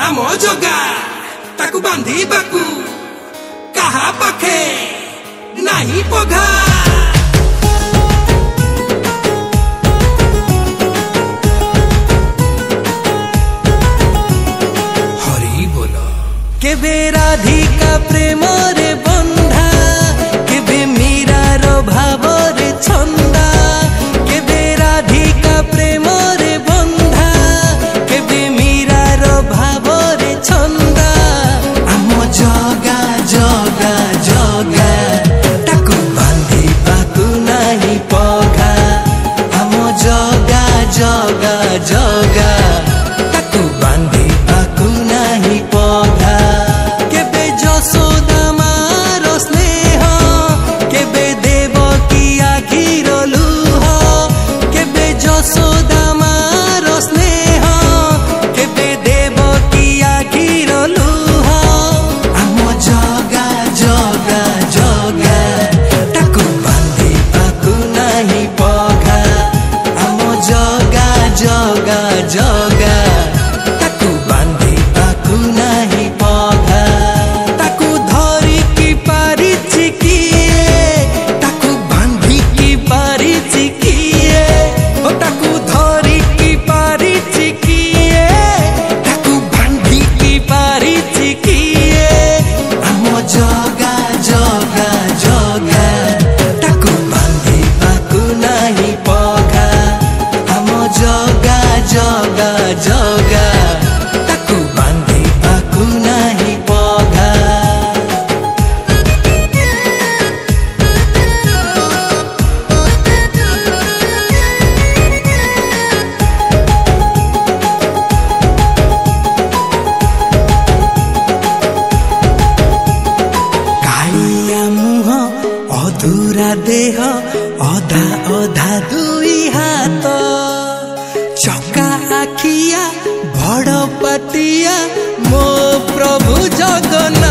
आम जगा ताकू बांधी बाकू कहा पाखे नहीं पघा हरि बोलो केबे राधिका प्रेम रे बंधा केबे मीरा रो भाव रे छंदा केबे राधिका प्रेम रे बंधा केबे मीरा रो भाव रे छंदा आम जगा जगा जगा ताकू बांधी पाकू नहीं पघा आम जगा जगा जगा ताकू बांधी पाकू नहीं पघा केबे जसोदा मार स्नेह केबे देवकी आखिर लुह केबे जसोदा मार स्नेह केबे देवकी आखिर लुह आम जगा जगा जगा ताकू बांधी पाकू नहीं पघा आम जगा जगा जगा ताकू बांधी पाकू नहीं पघा ताकू धरी की पारिछि किए ताकू बांधी की पारिछि किए ओ ताकू धरी की पारिछि किए ताकू बांधी की पारिछि किए आम जगा जगा जगा ताकू बांधी पाकू नहीं पघा आम जगा जगा जगा ताकू बांधी पाकू नहीं पघा कालिया मुह अधूरा देह अधा अधा दुई हाथ चका आखिया बड़ पातिया मो प्रभु जगन्नाथ।